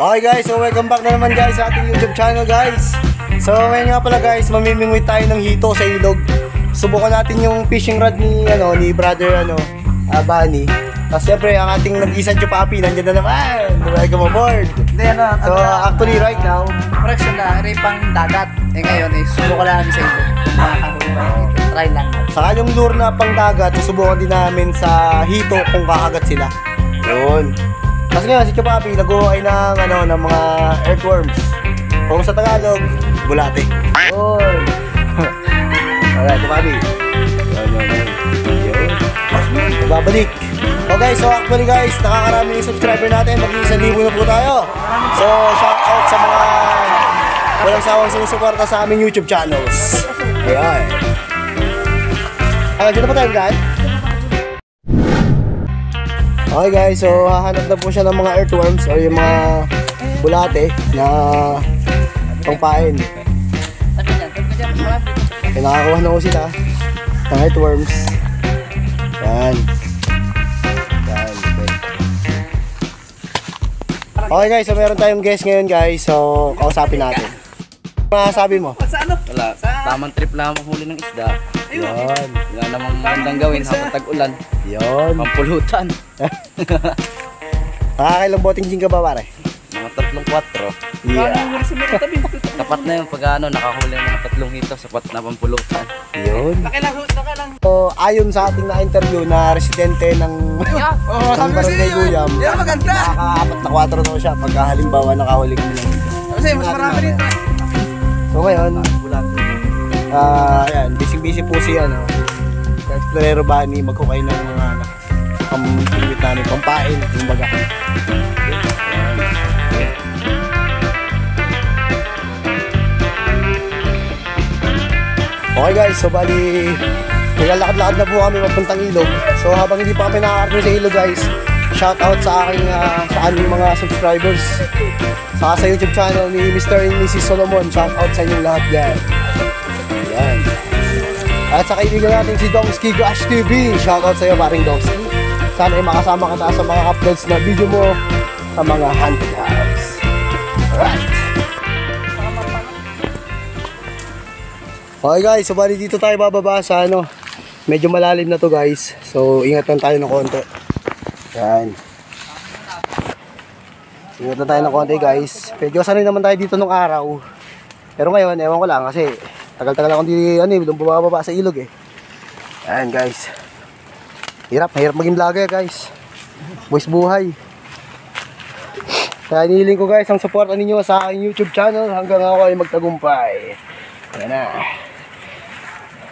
Okay guys, so welcome back na naman guys sa ating YouTube channel guys. So ngayon nga pala guys, mamimingwit tayo ng hito sa ilog. Subukan natin yung fishing rod ni brother Bunny. Tapos syempre ang ating nag-isa chupapi nandiyan na naman. Welcome aboard. So actually right now, correction na, pang dagat. Ngayon subukan lang namin sa ilog. Try lang. Sa kanyang lure na pang dagat, susubukan din namin sa hito kung kakagat sila. Yun. Kasi nga si Chupapi nag-uukay ng mga earthworms. Kung sa Tagalog, bulate. Yun. Alright, Chupapi. Yun. Babalik. Okay, so actually guys, nakakarami yung subscriber natin. Mag-1,000 na po tayo. So, shout out sa mga walang sawang sumusuporta sa aming YouTube channels. Ayan. Dito po tayo guys. Okay guys, so hahanap na po siya ng mga earthworms o yung mga bulate na pangpain. Okay, nakakuha na po sila ng earthworms. Yan. Yan. Okay guys, so meron tayong guest ngayon guys. So kausapin natin. Ano masasabi mo? Wala, tamang trip lang mahuli ng isda. Yun. Wala namang magandang gawin habang tag-ulan. Yun. Pampulutan. Nakakailang boting gin ka ba pare? Mga 3-4. Yeah. Sapat na yung pag nakahuli ng 3 hito, sapat na pampulutan. Yun. So, ayon sa ating na-interview na residente ng Barangay Guyam, nakaka-4 na 4 daw siya pagka halimbawa nakahuli kami ng hito. Kasi mas marami dito. So ngayon, ayan, busy po si Explorero Bunny, magkukay ng mga pang-pingwit namin, pampain, yung baga. Okay guys, so bali, naglalakad-lakad na po kami papuntang ilog. So habang hindi pa kami nakakarating sa ilog guys, shout out sa aking sa aming mga subscribers. Saka sa YouTube channel ni Mr. and Mrs. Solomon, shout out sa inyong lahat dyan. Ayan. At sa kaibigan natin si Domski Gash TV, shout out sa iyo paring Domski. Sana ay makasama ka sa mga uploads na video mo sa mga haunted house. Alright. Okay guys, so bali dito tayo bababa sa medyo malalim na to guys. So ingat lang tayo ng konti. Ayan. Ingat lang tayo ng konti guys. Medyo sanay naman tayo dito nung araw. Pero ngayon, ewan ko lang kasi tagal-tagal akong doon bumababa sa ilog eh. Ayan guys. Hirap maging vlogger guys. Boys buhay. Kaya inihiling ko guys ang suporta ninyo sa aking YouTube channel hanggang ako ay magtagumpay. Ayan na.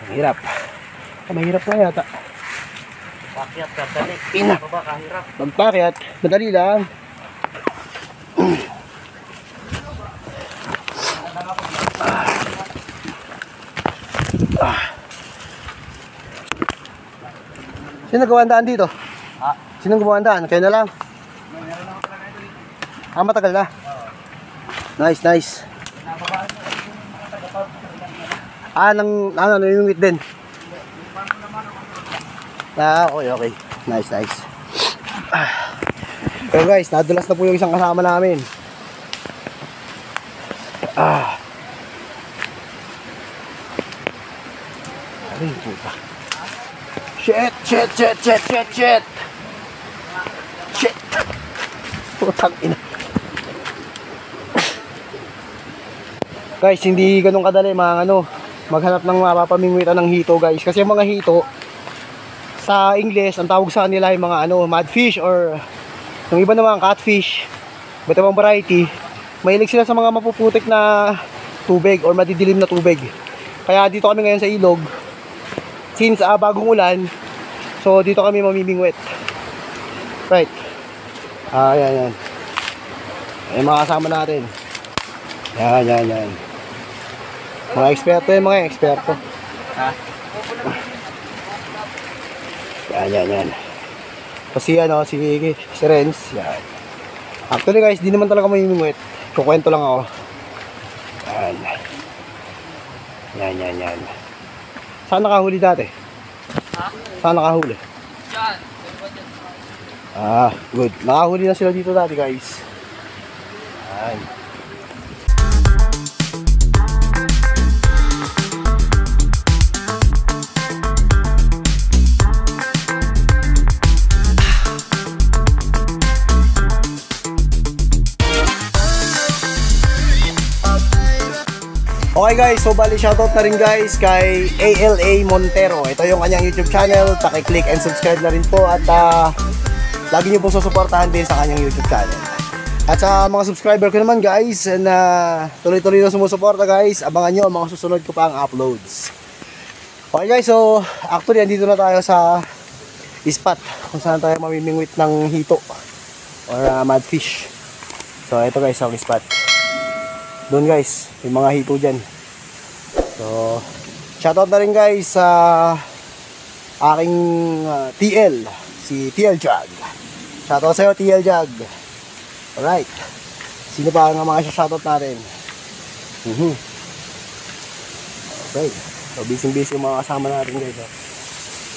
Hirap. Mahirap na yata. Pakyat, katali. Ina. Magpakyat. Madali lang. Sino nagawa ang daan dito? Ha? Sino gumawa ang daan? Kayo na lang? Matagal na? Nice, nice. Namimingwit din. Okay. Nice, nice. So guys, nadulas na po yung isang kasama namin. Ay, puta. Shit. Putang ina. Guys, hindi ganun kadali maghanap ng mapapamingwitan ng hito guys. Kasi yung mga hito sa English, ang tawag sa kanila yung mga mudfish or yung iba naman catfish. Iba't ibang variety. Mahilig sila sa mga mapuputik na tubig or madidilim na tubig. Kaya dito kami ngayon sa ilog. Since bagong ulan, so dito kami mamimingwit. Right. Yan. Ayan mga kasama natin. Yan. Mga eksperto yan, mga eksperto. Yan. Kasi si Renz. Yan. Actually guys, di naman talaga mamimingwit. Kukwento lang ako. Yan. Saan nakahuli dati? Saan nakahuli? Diyan. Good. Nakahuli na sila dito dati guys. Ay. Okay guys, so bali shoutout na rin guys kay ALA Montero. Ito yung kanyang YouTube channel, paki-click and subscribe na rin po at lagi niyo pong susuportahan din sa kanyang YouTube channel. At sa mga subscriber ko naman guys na tuloy-tuloy na sumusuporta guys, abangan nyo ang mga susunod ko pang uploads. Okay guys, so actually andito na tayo sa spot kung saan tayo mamimingwit ng hito or mudfish. So ito guys ang spot. Doon guys, yung mga hito dyan. So, shoutout na rin guys sa aking TL, si TL Jag. Shoutout sa'yo TL Jag. Alright. Sino pa nga mga shoutout natin? Okay. So, busy yung mga kasama natin guys.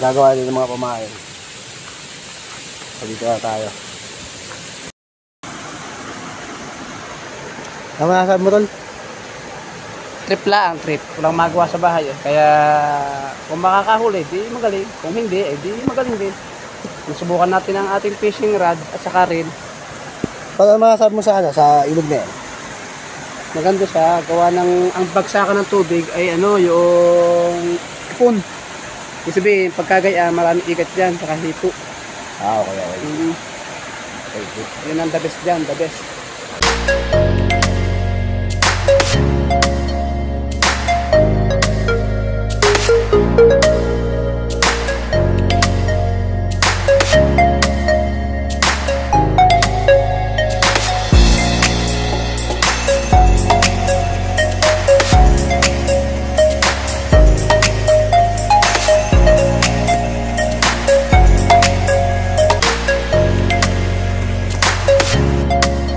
Gagawa din ng mga pamain. So, dito na tayo. Ano masasabi mo tol? Trip lang, trip. Walang magawa sa bahay. Kaya kung makakahuli, di magaling. Kung hindi, di magaling din. Susubukan natin ang ating fishing rod at saka rin. Ano masasabi mo sa ano, sa ilog na yan? Maganda siya. Gawa ng, ang bagsakan ng tubig ay ano, yung ipon. Ibig sabihin, pagkagaya, marami ikat dyan, saka hito. Okay. Yun ang the best dyan, the best.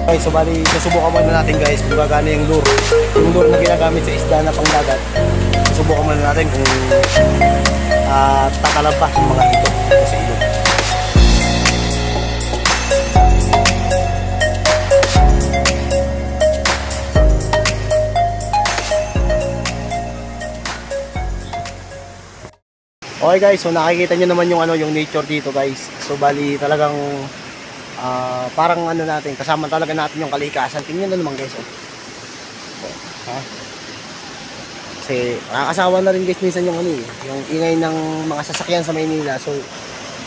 Okay, so bali, susubukan muna natin guys kung gagana yung lure. Yung lure na ginagamit sa isda na pangdagat. Susubukan muna natin kung tatalab pa yung mga hito sa ilog. Okay guys, so nakikita nyo naman yung yung nature dito guys. So bali talagang parang ano natin, kasama talaga natin yung kalikasan. Tingnan na naman guys. Ha? Kasi nakakasawa na rin guys minsan yung yung ingay ng mga sasakyan sa Maynila. So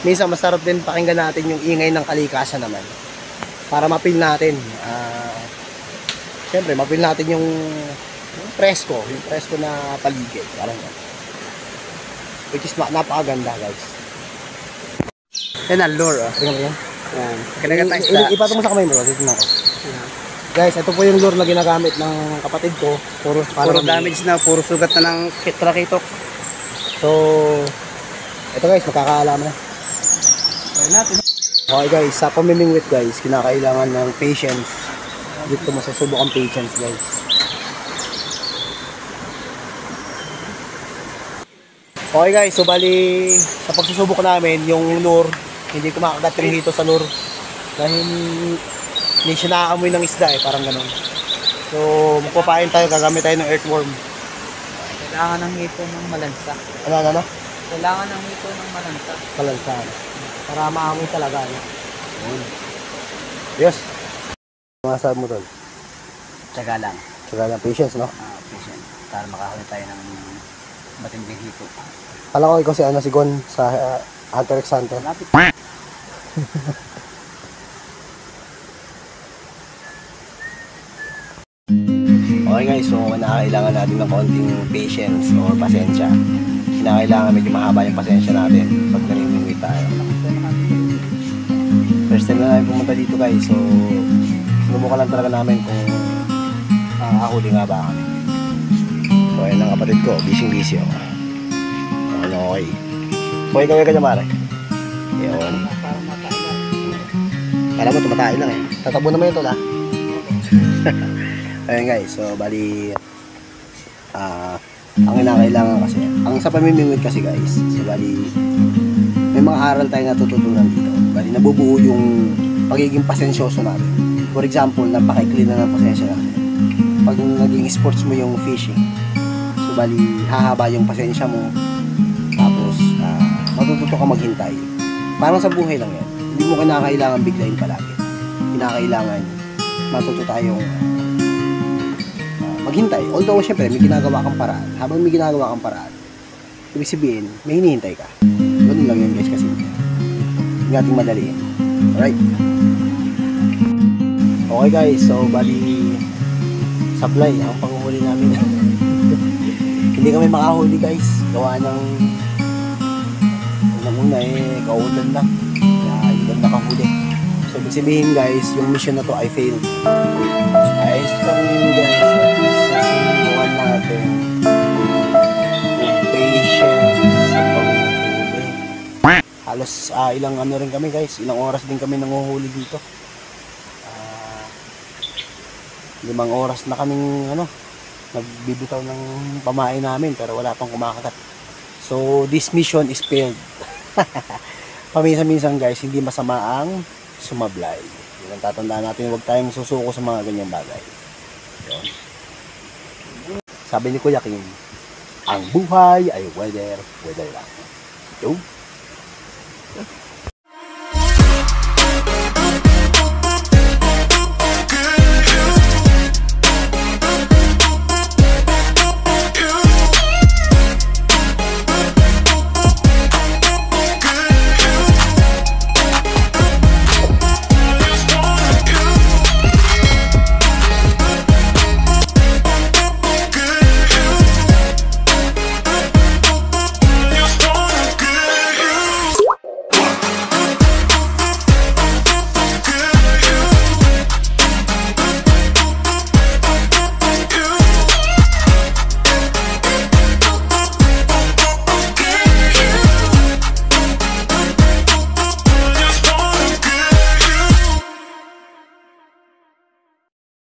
minsan masarap din pakinggan natin yung ingay ng kalikasan naman. Para mapil natin. Siyempre mapil natin yung presko na paligid. Parang which is napakaganda guys. Yan ang lure. Tingnan mo yan. Yan. Kinagatang isda. Ipatong mo sa kamay mo. Tingnan ko. Guys, ito po yung lure na ginagamit ng kapatid ko. Puro Damage na, puro sugat na ng trakitok. So, ito guys, makakaalaman na. Try natin. Okay guys, sa pamimingwit guys, kinakailangan ng patience. Dito masusubok ang patience guys. Okay guys, so bali sa pagsusubok namin, yung lure, hindi ko makakagat yung hito sa lure. Dahil hindi siya nakaamoy ng isda parang ganun. So, magpapain tayo, gagamit tayo ng earthworm. Kailangan ng hito ng malansa. Ano? Kailangan ng hito ng malansa. Kalansan. Para maamoy talaga. Yes. Masasabi mo doon? Tsaga lang. Saka lang patience, no? Patient. Para makahuli tayo ng matinding hito. Alam ko ikaw si Gon sa Hunter x Hunter. Lapit. Okay guys, so kailangan natin ng konting patience or pasensya. Kailangan medyo mahaba yung pasensya natin pag narimingwit tayo. First time na namin pumunta dito guys, so sinubukan lang talaga namin kung ahuli nga ba kami. So ayun ang kapatid ko, busy ako. Okay. Okay kaya ka dyan mare? Yun. Alam mo, tumatay lang eh. Tatabo naman ito la. Ayun guys, so bali ang kinakailangan kasi, ang sa pamimingwit kasi guys, so bali may mga aral tayo natututunan dito. Bali nabubuo yung pagiging pasensyoso natin. For example, napaka-ikli na ng pasensya natin. Pag naging sports mo yung fishing, so bali, hahaba yung pasensya mo, tapos, matututo ka maghintay. Parang sa buhay lang yan. Hindi mo kinakailangan biglayin palagi. Kinakailangan, matuto tayong maghintay. Although, syempre, may ginagawa kang paraan. Habang may ginagawa kang paraan, ibig sabihin, may hinihintay ka. Ganun lang yun, guys, kasi hindi natin madaliin. Alright? Okay, guys. So, bali, supply ang panguhuli namin. Hindi kami makahuli, guys. Gawa ng una kaulan na. Kaya hindi kami nakahuli. So, ibig sabihin, guys, yung mission na to ay failed. Guys, guys, sasimulan natin yung patience sa panguhuli. Halos ilang ano rin kami, guys. Ilang oras din kami nanguhuli dito. 5 oras na kaming nagbibitaw ng pamain namin pero wala pang kumakagat. So this mission is failed. Paminsan-minsan, guys, hindi masama ang sumablay. Yun ang tatandaan natin, huwag tayong susuko sa mga ganyang bagay. Yun. Sabi ni Kuya Kim, ang buhay ay weather lang. Yun.